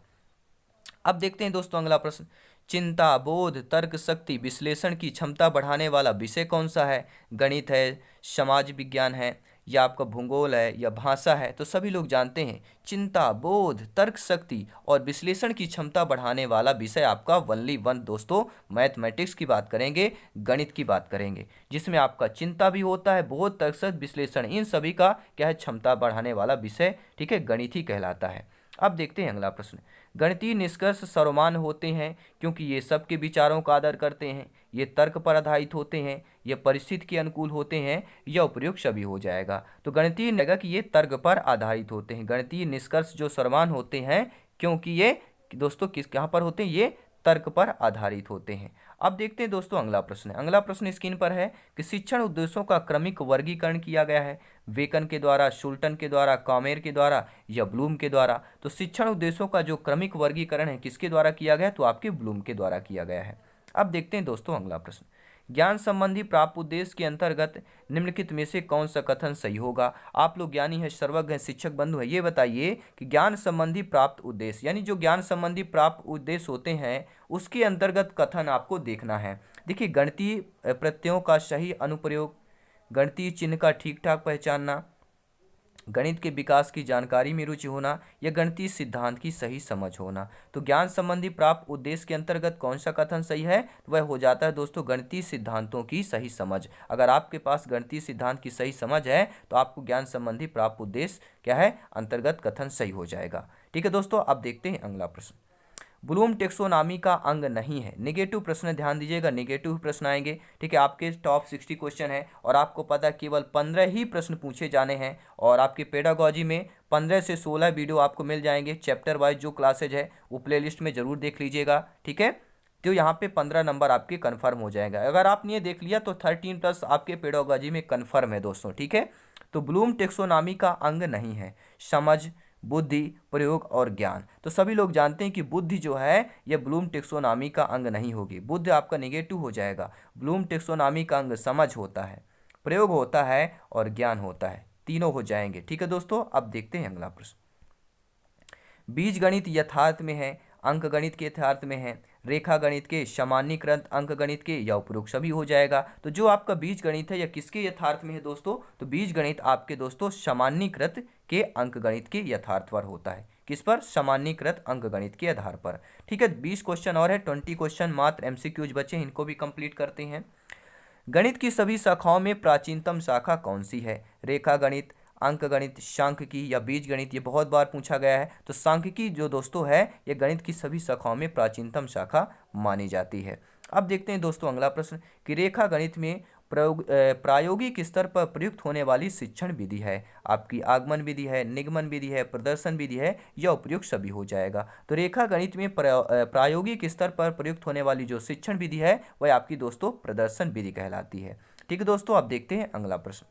अब देखते हैं दोस्तों अगला प्रश्न, चिंता, बोध, तर्क शक्ति, विश्लेषण की क्षमता बढ़ाने वाला विषय कौन सा है? गणित है, समाज विज्ञान है, या आपका भूगोल है, या भाषा है? तो सभी लोग जानते हैं चिंता, बोध, तर्क शक्ति और विश्लेषण की क्षमता बढ़ाने वाला विषय आपका वनली वन दोस्तों मैथमेटिक्स की बात करेंगे, गणित की बात करेंगे, जिसमें आपका चिंता भी होता है, बोध, तर्क शक्ति, विश्लेषण, इन सभी का क्या है, क्षमता बढ़ाने वाला विषय, ठीक है, गणित ही कहलाता है। अब देखते हैं अगला प्रश्न, गणितीय निष्कर्ष सर्वमान्य होते हैं क्योंकि ये सबके विचारों का आदर करते हैं, ये तर्क पर आधारित होते हैं, ये परिस्थिति के अनुकूल होते हैं, यह उपयुक्त सभी हो जाएगा। तो गणितीय लगेगा कि ये तर्क पर आधारित होते हैं, गणितीय निष्कर्ष जो सर्वमान्य होते हैं क्योंकि ये दोस्तों कहाँ पर होते हैं, ये तर्क पर आधारित होते हैं। अब देखते हैं दोस्तों अगला प्रश्न, अगला प्रश्न स्क्रीन पर है कि शिक्षण उद्देश्यों का क्रमिक वर्गीकरण किया गया है, वेकन के द्वारा, शुल्टन के द्वारा, कॉमेर के द्वारा, या ब्लूम के द्वारा। तो शिक्षण उद्देश्यों का जो क्रमिक वर्गीकरण है किसके द्वारा किया गया है, तो आपके ब्लूम के द्वारा किया गया है। अब देखते हैं दोस्तों अगला प्रश्न, ज्ञान संबंधी प्राप्त उद्देश्य के अंतर्गत निम्नलिखित में से कौन सा कथन सही होगा? आप लोग ज्ञानी है, सर्वज्ञ है, शिक्षक बंधु है, ये बताइए कि ज्ञान संबंधी प्राप्त उद्देश्य यानी जो ज्ञान संबंधी प्राप्त उद्देश्य होते हैं उसके अंतर्गत कथन आपको देखना है। देखिए, गणितीय प्रत्ययों का सही अनुप्रयोग, गणितीय चिन्ह का ठीक ठाक पहचानना, गणित के विकास की जानकारी में रुचि होना, या गणितीय सिद्धांत की सही समझ होना। तो ज्ञान संबंधी प्राप्त उद्देश्य के अंतर्गत कौन सा कथन सही है? वह हो जाता है दोस्तों गणितीय सिद्धांतों की सही समझ। अगर आपके पास गणितीय सिद्धांत की सही समझ है तो आपको ज्ञान संबंधी प्राप्त उद्देश्य क्या है, अंतर्गत कथन सही हो जाएगा। ठीक है दोस्तों, अब देखते हैं अगला प्रश्न, ब्लूम टेक्सोनॉमी का अंग नहीं है। नेगेटिव प्रश्न, ध्यान दीजिएगा, नेगेटिव प्रश्न आएंगे, ठीक है। आपके टॉप 60 क्वेश्चन है और आपको पता है केवल 15 ही प्रश्न पूछे जाने हैं और आपके पेडागॉजी में 15 से 16 वीडियो आपको मिल जाएंगे चैप्टर वाइज। जो क्लासेज है वो प्लेलिस्ट में जरूर देख लीजिएगा, ठीक है। तो यहाँ पे 15 नंबर आपके कन्फर्म हो जाएगा। अगर आपने ये देख लिया तो 13+ आपके पेडागॉजी में कन्फर्म है दोस्तों, ठीक है। तो ब्लूम टेक्सोनॉमी का अंग नहीं है समझ, बुद्धि, प्रयोग और ज्ञान। तो सभी लोग जानते हैं कि बुद्धि जो है यह ब्लूम टेक्सोनॉमी का अंग नहीं होगी, बुद्धि आपका नेगेटिव हो जाएगा। ब्लूम टेक्सोनॉमी का अंग समझ होता है, प्रयोग होता है और ज्ञान होता है, तीनों हो जाएंगे, ठीक है दोस्तों। अब देखते हैं अगला प्रश्न, बीज गणित यथार्थ में है, अंक गणित के यथार्थ में है, रेखा गणित के, सामान्यीकृत अंक गणित के, या उपरोक्त सभी हो जाएगा। तो जो आपका बीज गणित है यह किसके यथार्थ में है दोस्तों? तो बीज गणित आपके दोस्तों सामान्यीकृत के अंक गणित के यथार्थ पर होता है। किस पर? सामान्यीकृत अंक गणित के आधार पर, ठीक है। 20 क्वेश्चन और है, 20 क्वेश्चन मात्र एमसीक्यूज बचे, इनको भी कंप्लीट करते हैं। गणित की सभी शाखाओं में प्राचीनतम शाखा कौन सी है? रेखा गणित, अंक गणित, सांख्यिकी या बीज गणित? ये बहुत बार पूछा गया है। तो सांख्यिकी जो दोस्तों है ये गणित की सभी शाखाओं में प्राचीनतम शाखा मानी जाती है। अब देखते हैं दोस्तों अगला प्रश्न कि रेखा गणित में प्रायोगिक स्तर पर प्रयुक्त होने वाली शिक्षण विधि है आपकी आगमन विधि है, निगमन विधि है, प्रदर्शन विधि है, या उपयुक्त सभी हो जाएगा। तो रेखा गणित में प्रायोगिक स्तर पर प्रयुक्त होने वाली जो शिक्षण विधि है वह आपकी दोस्तों प्रदर्शन विधि कहलाती है, ठीक है दोस्तों। अब देखते हैं अगला प्रश्न,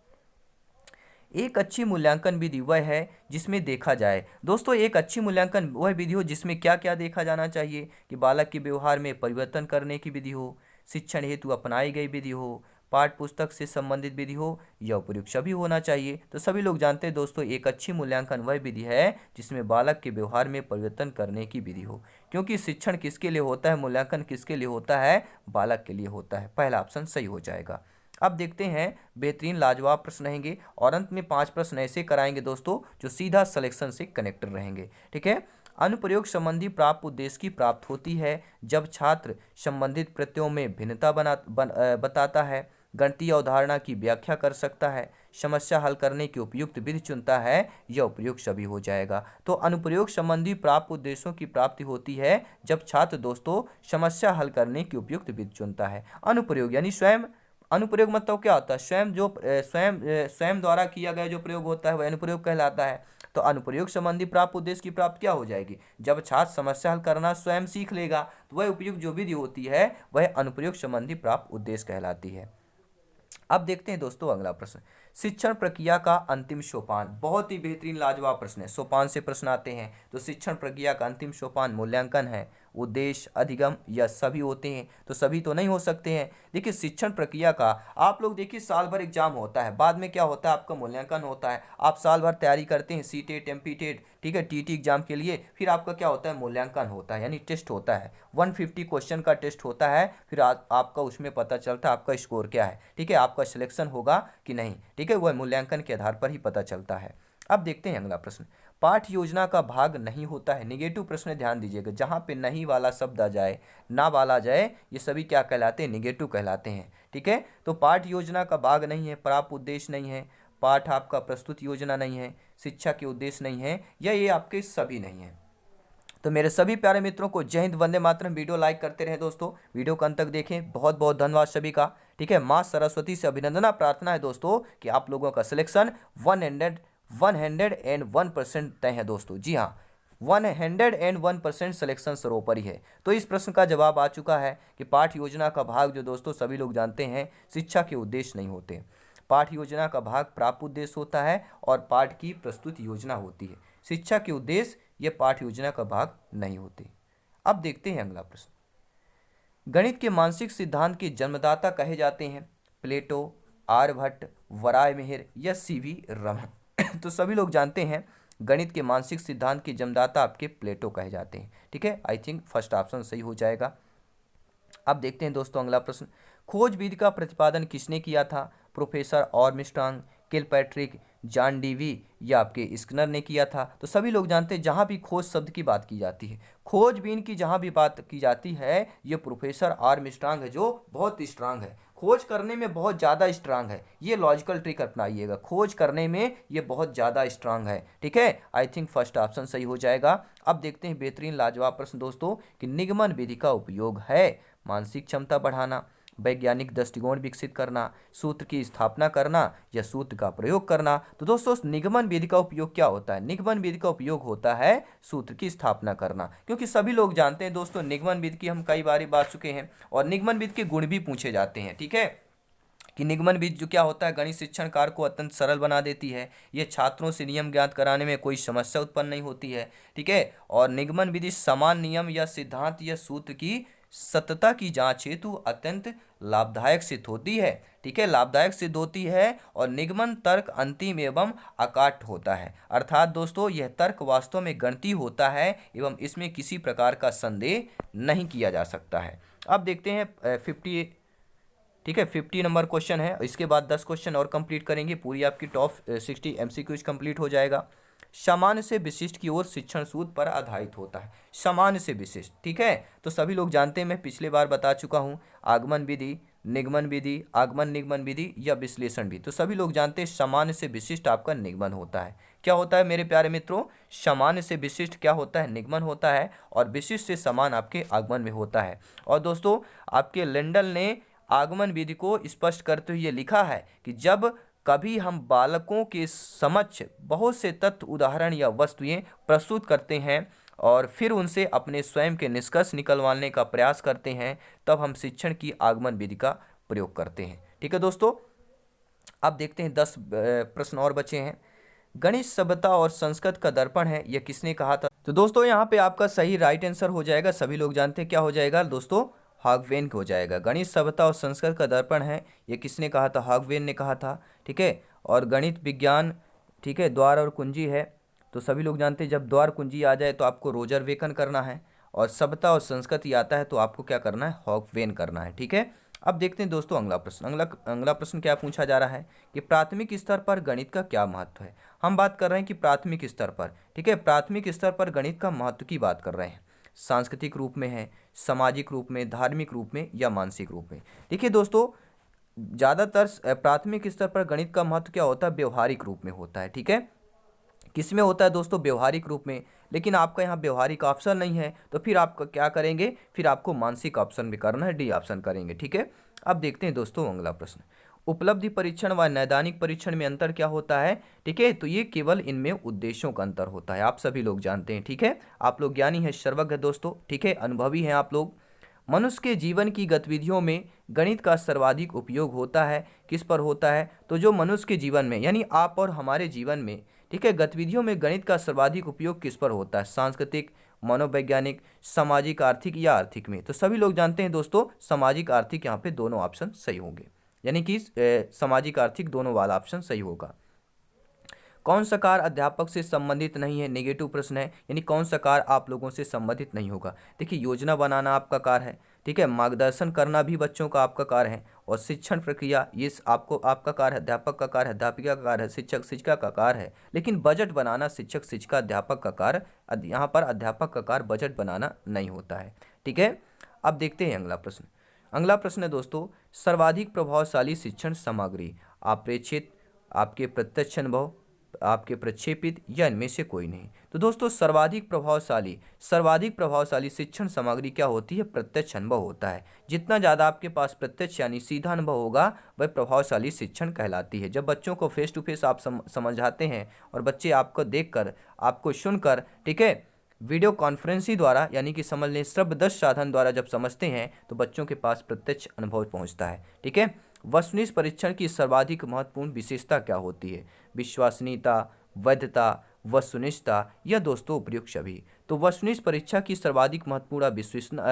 एक अच्छी मूल्यांकन विधि वह है जिसमें देखा जाए दोस्तों, एक अच्छी मूल्यांकन वह विधि हो जिसमें क्या क्या देखा जाना चाहिए कि बालक के व्यवहार में परिवर्तन करने की विधि हो, शिक्षण हेतु अपनाई गई विधि हो, पाठ्य पुस्तक से संबंधित विधि हो, या उपयुक्त सभी होना चाहिए। तो सभी लोग जानते हैं दोस्तों एक अच्छी मूल्यांकन वह विधि है जिसमें बालक के व्यवहार में परिवर्तन करने की विधि हो, क्योंकि शिक्षण किसके लिए होता है, मूल्यांकन किसके लिए होता है, बालक के लिए होता है। पहला ऑप्शन सही हो जाएगा। अब देखते हैं बेहतरीन लाजवाब प्रश्न रहेंगे और अंत में 5 प्रश्न ऐसे कराएंगे दोस्तों जो सीधा सिलेक्शन से कनेक्टेड रहेंगे, ठीक है। अनुप्रयोग संबंधी प्राप्त उद्देश्य की प्राप्त होती है जब छात्र संबंधित प्रत्ययों में भिन्नता बताता है, गणितीय अवधारणा की व्याख्या कर सकता है, समस्या हल करने की उपयुक्त विधि चुनता है, या उपयुक्त सभी हो जाएगा। तो अनुप्रयोग संबंधी प्राप्त उद्देश्यों की प्राप्ति होती है जब छात्र दोस्तों समस्या हल करने की उपयुक्त विधि चुनता है। अनुप्रयोग यानी स्वयं अनुप्रयोग मतलब क्या होता है, स्वयं द्वारा किया गया जो प्रयोग होता है वह अनुप्रयोग कहलाता है। तो अनुप्रयोग संबंधी प्राप्त उद्देश्य की प्राप्ति क्या हो जाएगी, जब छात्र समस्या हल करना स्वयं सीख लेगा तो वह उपयुक्त जो विधि होती है वह अनुप्रयोग संबंधी प्राप्त उद्देश्य कहलाती है। अब देखते हैं दोस्तों अगला प्रश्न, शिक्षण प्रक्रिया का अंतिम सोपान। बहुत ही बेहतरीन लाजवाब प्रश्न है, सोपान से प्रश्न आते हैं। तो शिक्षण प्रक्रिया का अंतिम सोपान मूल्यांकन है, उद्देश्य, अधिगम या सभी होते हैं। तो सभी तो नहीं हो सकते हैं। देखिए शिक्षण प्रक्रिया का आप लोग देखिए साल भर एग्जाम होता है, बाद में क्या होता है आपका मूल्यांकन होता है। आप साल भर तैयारी करते हैं C TET, M P TET, ठीक है, टी टी एग्जाम के लिए, फिर आपका क्या होता है मूल्यांकन होता है, यानी टेस्ट होता है। 150 क्वेश्चन का टेस्ट होता है, फिर आपका उसमें पता चलता है आपका स्कोर क्या है, ठीक है, आपका सिलेक्शन होगा कि नहीं, ठीक है, वह मूल्यांकन के आधार पर ही पता चलता है। अब देखते हैं अगला प्रश्न, पाठ योजना का भाग नहीं होता है। निगेटिव प्रश्न ध्यान दीजिएगा, जहां पे नहीं वाला शब्द आ जाए, ना वाला आ जाए, ये सभी क्या कहलाते हैं, निगेटिव कहलाते हैं, ठीक है। तो पाठ योजना का भाग नहीं है, प्राप्त उद्देश्य नहीं है, पाठ आपका प्रस्तुत योजना नहीं है, शिक्षा के उद्देश्य नहीं है, या ये आपके सभी नहीं है। तो मेरे सभी प्यारे मित्रों को जय हिंद, वंदे मातरम। वीडियो लाइक करते रहे दोस्तों, वीडियो को अंत तक देखें। बहुत बहुत धन्यवाद सभी का, ठीक है। माँ सरस्वती से अभिनंदना प्रार्थना है दोस्तों कि आप लोगों का सिलेक्शन 101% तय है दोस्तों। जी हाँ, 101% सिलेक्शन सरोपरी है। तो इस प्रश्न का जवाब आ चुका है कि पाठ योजना का भाग जो दोस्तों सभी लोग जानते हैं शिक्षा के उद्देश्य नहीं होते। पाठ योजना का भाग प्राप्त उद्देश्य होता है और पाठ की प्रस्तुत योजना होती है। शिक्षा के उद्देश्य ये पाठ योजना का भाग नहीं होते। अब देखते हैं अगला प्रश्न, गणित के मानसिक सिद्धांत के जन्मदाता कहे जाते हैं प्लेटो, आर्यभट्ट, वरायमिहिर या सीवी रमन। तो सभी लोग जानते हैं गणित के मानसिक सिद्धांत के जन्मदाता आपके प्लेटो कहे जाते हैं, ठीक है। आई थिंक फर्स्ट ऑप्शन सही हो जाएगा। अब देखते हैं दोस्तों अगला प्रश्न, खोज विधि का प्रतिपादन किसने किया था, professor Armstrong, Kilpatrick, John Dewey या आपके स्किनर ने किया था। तो सभी लोग जानते हैं जहाँ भी खोज शब्द की बात की जाती है, खोजबीन की जहाँ भी बात की जाती है, ये प्रोफेसर आर्मस्ट्रांग है जो बहुत स्ट्रांग है, खोज करने में बहुत ज़्यादा स्ट्रांग है। ये लॉजिकल ट्रिक अपनाइएगा, खोज करने में ये बहुत ज़्यादा स्ट्रांग है, ठीक है। आई थिंक फर्स्ट ऑप्शन सही हो जाएगा। अब देखते हैं बेहतरीन लाजवाब प्रश्न दोस्तों कि निगमन विधि का उपयोग है मानसिक क्षमता बढ़ाना, वैज्ञानिक दृष्टिकोण विकसित करना, सूत्र की स्थापना करना या सूत्र का प्रयोग करना। तो दोस्तों निगमन विधि का उपयोग क्या होता है, निगमन विधि का उपयोग होता है सूत्र की स्थापना करना, क्योंकि सभी लोग जानते हैं दोस्तों निगमन विधि की हम कई बार बात चुके हैं और निगमन विधि के गुण भी पूछे जाते हैं, ठीक है। कि निगमन विधि जो क्या होता है गणित शिक्षण कार्य को अत्यंत सरल बना देती है, ये छात्रों से नियम ज्ञात कराने में कोई समस्या उत्पन्न नहीं होती है, ठीक है। और निगमन विधि समान नियम या सिद्धांत या सूत्र की सत्यता की जांच हेतु अत्यंत लाभदायक सिद्ध होती है, ठीक है, लाभदायक सिद्ध होती है। और निगमन तर्क अंतिम एवं अकाट्य होता है, अर्थात दोस्तों यह तर्क वास्तव में गणितीय होता है एवं इसमें किसी प्रकार का संदेह नहीं किया जा सकता है। अब देखते हैं 50, ठीक है, 50 नंबर क्वेश्चन है, इसके बाद 10 क्वेश्चन और कंप्लीट करेंगे, पूरी आपकी टॉप 60 एमसीक्यूज कंप्लीट हो जाएगा। सामान्य से विशिष्ट की ओर शिक्षण सूत्र पर आधारित होता है, सामान्य से विशिष्ट, ठीक है। तो सभी लोग जानते हैं, मैं पिछले बार बता चुका हूँ, आगमन विधि, निगमन विधि, आगमन निगमन विधि या विश्लेषण विधि। तो सभी लोग जानते हैं सामान्य से विशिष्ट आपका निगमन होता है। क्या होता है मेरे प्यारे मित्रों, सामान्य से विशिष्ट क्या होता है, निगमन होता है, और विशिष्ट से समान आपके आगमन में होता है। और दोस्तों आपके लेंडल ने आगमन विधि को स्पष्ट करते हुए लिखा है कि जब कभी हम बालकों के समक्ष बहुत से तथ्य, उदाहरण या वस्तुएं प्रस्तुत करते हैं और फिर उनसे अपने स्वयं के निष्कर्ष निकलवाने का प्रयास करते हैं, तब हम शिक्षण की आगमन विधि का प्रयोग करते हैं, ठीक है दोस्तों। अब देखते हैं 10 प्रश्न और बचे हैं। गणित सभ्यता और संस्कृत का दर्पण है, यह किसने कहा था। तो दोस्तों यहाँ पे आपका सही राइट आंसर हो जाएगा, सभी लोग जानते हैं क्या हो जाएगा दोस्तों, हॉगवेन हो जाएगा। गणित सभ्यता और संस्कृत का दर्पण है, ये किसने कहा था, हॉगवेन ने कहा था, ठीक है। और गणित विज्ञान, ठीक है, द्वार और कुंजी है, तो सभी लोग जानते हैं जब द्वार कुंजी आ जाए तो आपको रोजर वेकन करना है, और सभ्यता और संस्कृत ही आता है तो आपको क्या करना है, हॉगवेन करना है, ठीक है। अब देखते हैं दोस्तों अगला प्रश्न, अगला प्रश्न क्या पूछा जा रहा है कि प्राथमिक स्तर पर गणित का क्या महत्व है। हम बात कर रहे हैं कि प्राथमिक स्तर पर, ठीक है, प्राथमिक स्तर पर गणित का महत्व की बात कर रहे हैं। सांस्कृतिक रूप में है, सामाजिक रूप में, धार्मिक रूप में या मानसिक रूप में। देखिए दोस्तों ज़्यादातर प्राथमिक स्तर पर गणित का महत्व क्या होता है, व्यवहारिक रूप में होता है, ठीक है। किस में होता है दोस्तों, व्यवहारिक रूप में। लेकिन आपका यहाँ व्यवहारिक ऑप्शन नहीं है, तो फिर आप क्या करेंगे, फिर आपको मानसिक ऑप्शन भी करना है, डी ऑप्शन करेंगे। ठीक है, अब देखते हैं दोस्तों अगला प्रश्न। उपलब्धि परीक्षण व नैदानिक परीक्षण में अंतर क्या होता है। ठीक है, तो ये केवल इनमें उद्देश्यों का अंतर होता है, आप सभी लोग जानते हैं। ठीक है, आप लोग ज्ञानी हैं, सर्वज्ञ दोस्तों। ठीक है, अनुभवी हैं आप लोग। मनुष्य के जीवन की गतिविधियों में गणित का सर्वाधिक उपयोग होता है, किस पर होता है, तो जो मनुष्य के जीवन में यानी आप और हमारे जीवन में, ठीक है, गतिविधियों में गणित का सर्वाधिक उपयोग किस पर होता है, सांस्कृतिक, मनोवैज्ञानिक, सामाजिक आर्थिक या आर्थिक में। तो सभी लोग जानते हैं दोस्तों, सामाजिक आर्थिक यहाँ पे दोनों ऑप्शन सही होंगे, यानी कि सामाजिक आर्थिक दोनों वाला ऑप्शन सही होगा। कौन सा कार्य अध्यापक से संबंधित नहीं है, नेगेटिव प्रश्न है, यानी कौन सा कार्य आप लोगों से संबंधित नहीं होगा। देखिए, योजना बनाना आपका कार्य है, ठीक है, मार्गदर्शन करना भी बच्चों का आपका कार्य है, और शिक्षण प्रक्रिया ये आपको आपका कार्य है, अध्यापक का कार्य है, अध्यापिका का कार्य है, शिक्षक शिक्षिका का कार्य है। लेकिन बजट बनाना शिक्षक शिक्षिका अध्यापक का कार्य, यहाँ पर अध्यापक का कार्य बजट बनाना नहीं होता है। ठीक है, अब देखते हैं अगला प्रश्न। अगला प्रश्न है दोस्तों, सर्वाधिक प्रभावशाली शिक्षण सामग्री, अप्रेक्षित, आपके प्रत्यक्ष अनुभव, आपके प्रक्षेपित, या इनमें से कोई नहीं। तो दोस्तों सर्वाधिक प्रभावशाली शिक्षण सामग्री क्या होती है, प्रत्यक्ष अनुभव होता है। जितना ज़्यादा आपके पास प्रत्यक्ष यानी सीधा अनुभव होगा वह प्रभावशाली शिक्षण कहलाती है। जब बच्चों को फेस टू फेस आप समझाते हैं और बच्चे आपको देखकर, आपको सुनकर, ठीक है, वीडियो कॉन्फ्रेंसिंग द्वारा यानी कि समझ लें श्रव्यदर्शी साधन द्वारा जब समझते हैं तो बच्चों के पास प्रत्यक्ष अनुभव पहुंचता है। ठीक है, वस्तुनिष्ठ परीक्षण की सर्वाधिक महत्वपूर्ण विशेषता क्या होती है, विश्वसनीयता, वैधता, वस्तुनिष्ठता, या दोस्तों उपयुक्त सभी। तो वस्तुनिष्ठ परीक्षा की सर्वाधिक महत्वपूर्ण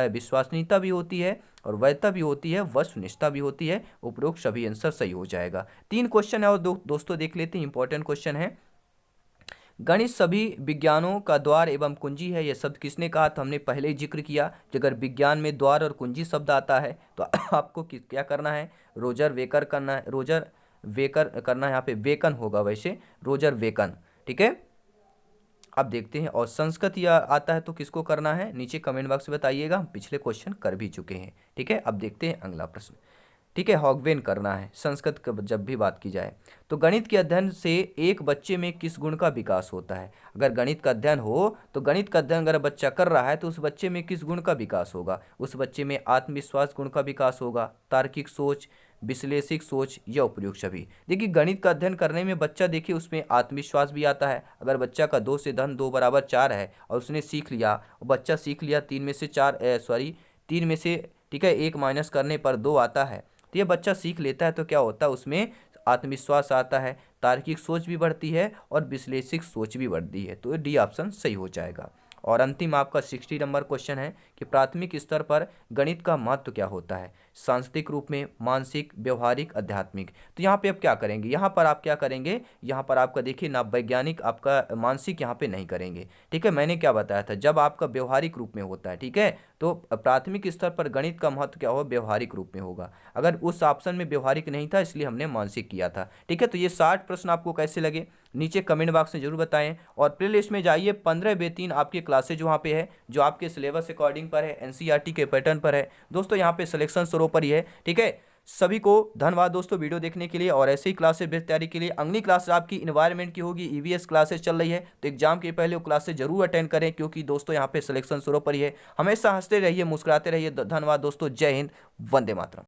विश्वसनीयता भी होती है, और वैधता भी होती है, वस्तुनिष्ठता भी होती है, उपयुक्त सभी। आंसर सही हो जाएगा। 3 क्वेश्चन है और दोस्तों देख लेते हैं, इंपॉर्टेंट क्वेश्चन है। गणित सभी विज्ञानों का द्वार एवं कुंजी है, यह शब्द किसने कहा, तो हमने पहले ही जिक्र किया कि अगर विज्ञान में द्वार और कुंजी शब्द आता है तो आपको क्या करना है, रोजर वेकर करना है, रोजर वेकर करना है, यहाँ पे वेकन होगा वैसे, रोजर वेकन। ठीक है, अब देखते हैं। और संस्कृत या आता है तो किसको करना है, नीचे कमेंट बॉक्स में बताइएगा, हम पिछले क्वेश्चन कर भी चुके हैं। ठीक है, अब देखते हैं अगला प्रश्न। ठीक है, हॉगवेन करना है संस्कृत का जब भी बात की जाए। तो गणित के अध्ययन से एक बच्चे में किस गुण का विकास होता है। अगर गणित का अध्ययन हो तो गणित का अध्ययन अगर बच्चा कर रहा है तो उस बच्चे में किस गुण का विकास होगा, उस बच्चे में आत्मविश्वास गुण का विकास होगा, तार्किक सोच, विश्लेषिक सोच, या उपयुक्त सभी। देखिए, गणित का अध्ययन करने में बच्चा, देखिए, उसमें आत्मविश्वास भी आता है। अगर बच्चा का 2 से धन 2 बराबर 4 है और उसने सीख लिया, बच्चा सीख लिया 3 में से 4 3 में से, ठीक है, 1 माइनस करने पर 2 आता है, तो ये बच्चा सीख लेता है, तो क्या होता है, उसमें आत्मविश्वास आता है, तार्किक सोच भी बढ़ती है, और विश्लेषिक सोच भी बढ़ती है। तो डी ऑप्शन सही हो जाएगा। और अंतिम आपका 60 नंबर क्वेश्चन है कि प्राथमिक स्तर पर गणित का महत्व क्या होता है, सांस्कृतिक रूप में, मानसिक, व्यवहारिक, आध्यात्मिक। तो यहाँ पे आप क्या करेंगे, यहाँ पर आप क्या करेंगे, यहाँ पर आपका देखिए ना, वैज्ञानिक, आपका मानसिक यहाँ पे नहीं करेंगे। ठीक है, मैंने क्या बताया था, जब आपका व्यवहारिक रूप में होता है, ठीक है, तो प्राथमिक स्तर पर गणित का महत्व क्या होगा, व्यवहारिक रूप में होगा। अगर उस ऑप्शन में व्यवहारिक नहीं था इसलिए हमने मानसिक किया था। ठीक है, तो ये 60 प्रश्न आपको कैसे लगे नीचे कमेंट बॉक्स में जरूर बताएं। और प्ले लिस्ट में जाइए, 15/3 आपके क्लासेज वहाँ पे है, जो आपके सिलेबस अकॉर्डिंग पर है, एनसीईआरटी के पैटर्न पर है दोस्तों, यहाँ पे सिलेक्शन शुरू पर ही है। ठीक है, सभी को धन्यवाद दोस्तों वीडियो देखने के लिए, और ऐसे ही क्लासेज बेहतर तैयारी के लिए। अगली क्लास आपकी इन्वायरमेंट की होगी, ईवीएस क्लासेस चल रही है, तो एग्जाम के पहले वो क्लासेज जरूर अटेंड करें, क्योंकि दोस्तों यहाँ पे सिलेक्शन शुरू पर ही है। हमेशा हंसते रहिए, मुस्कुराते रहिए। धन्यवाद दोस्तों, जय हिंद, वंदे मातरम।